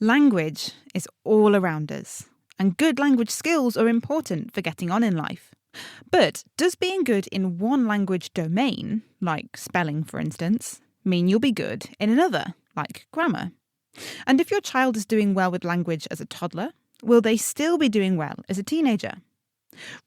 Language is all around us, and good language skills are important for getting on in life. But does being good in one language domain, like spelling for instance, mean you'll be good in another, like grammar? And if your child is doing well with language as a toddler, will they still be doing well as a teenager?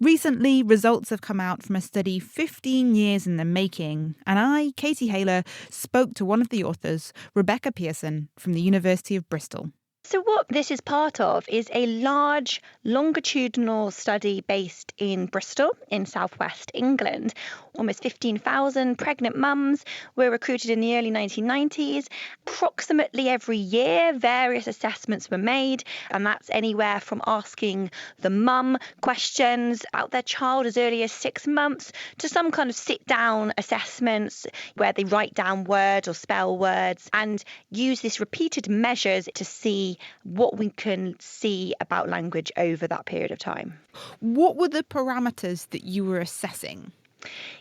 Recently, results have come out from a study 15 years in the making, and I, Katie Haylor, spoke to one of the authors, Rebecca Pearson, from the University of Bristol. So what this is part of is a large longitudinal study based in Bristol in southwest England. Almost 15,000 pregnant mums were recruited in the early 1990s. Approximately every year, various assessments were made, and that's anywhere from asking the mum questions about their child as early as 6 months to some kind of sit-down assessments where they write down words or spell words and use these repeated measures to see what we can see about language over that period of time. What were the parameters that you were assessing?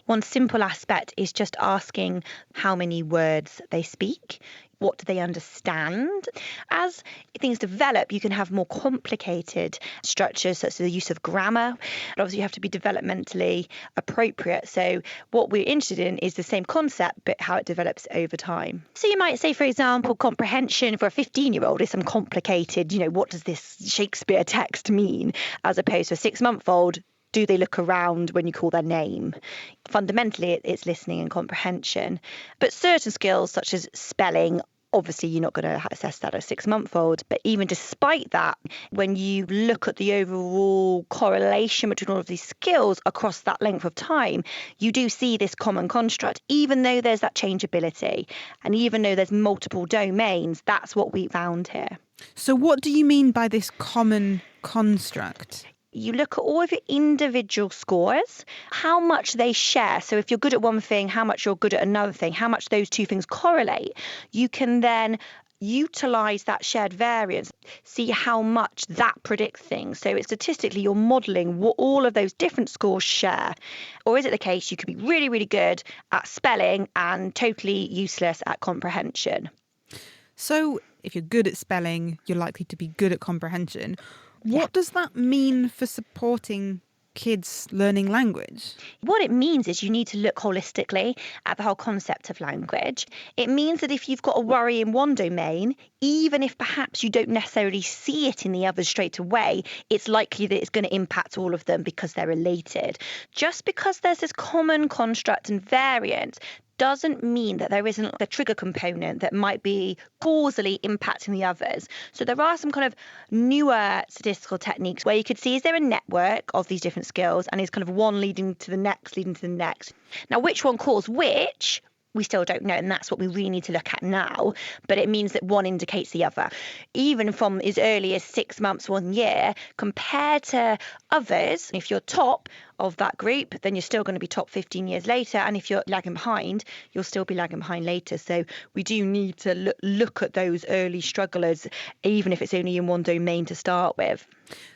One simple aspect is just asking how many words they speak. What do they understand? As things develop, you can have more complicated structures, such as the use of grammar. But obviously, you have to be developmentally appropriate. So what we're interested in is the same concept, but how it develops over time. So you might say, for example, comprehension for a 15-year-old is some complicated, what does this Shakespeare text mean? As opposed to a 6-month-old, do they look around when you call their name? Fundamentally, it's listening and comprehension. But certain skills, such as spelling, obviously you're not going to assess that at a 6-month-old. But even despite that, when you look at the overall correlation between all of these skills across that length of time, you do see this common construct. Even though there's that changeability, and even though there's multiple domains, that's what we found here. So what do you mean by this common construct? You look at all of your individual scores, how much they share. So if you're good at one thing, how much you're good at another thing, how much those two things correlate. You can then utilize that shared variance, see how much that predicts things. So it's statistically, you're modeling what all of those different scores share. Or is it the case you could be really, really good at spelling and totally useless at comprehension? So if you're good at spelling, you're likely to be good at comprehension. What does that mean for supporting kids learning language? What it means is you need to look holistically at the whole concept of language. It means that if you've got a worry in one domain, even if perhaps you don't necessarily see it in the others straight away, it's likely that it's going to impact all of them because they're related. Just because there's this common construct and variant doesn't mean that there isn't a trigger component that might be causally impacting the others. So there are some kind of newer statistical techniques where you could see, is there a network of these different skills, and is kind of one leading to the next, leading to the next. Now, which one caused which? We still don't know, and that's what we really need to look at now. But it means that one indicates the other. Even from as early as 6 months, 1 year, compared to others, if you're top of that group, then you're still going to be top 15 years later. And if you're lagging behind, you'll still be lagging behind later. So we do need to look at those early strugglers, even if it's only in one domain to start with.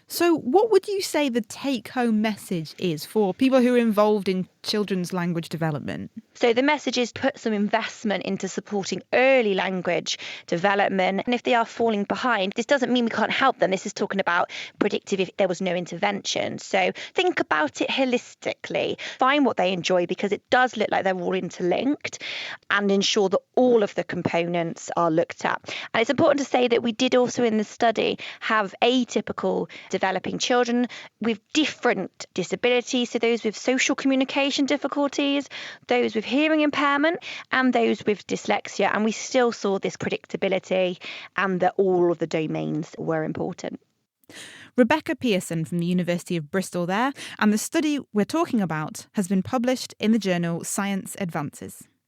So what would you say the take-home message is for people who are involved in children's language development? So the message is put some investment into supporting early language development. And if they are falling behind, this doesn't mean we can't help them. This is talking about predictive if there was no intervention. So think about it holistically. Find what they enjoy, because it does look like they're all interlinked, and ensure that all of the components are looked at. And it's important to say that we did also in the study have atypical developing children with different disabilities. So those with social communication difficulties, those with hearing impairment, and those with dyslexia. And we still saw this predictability, and that all of the domains were important. Rebecca Pearson from the University of Bristol there, and the study we're talking about has been published in the journal Science Advances.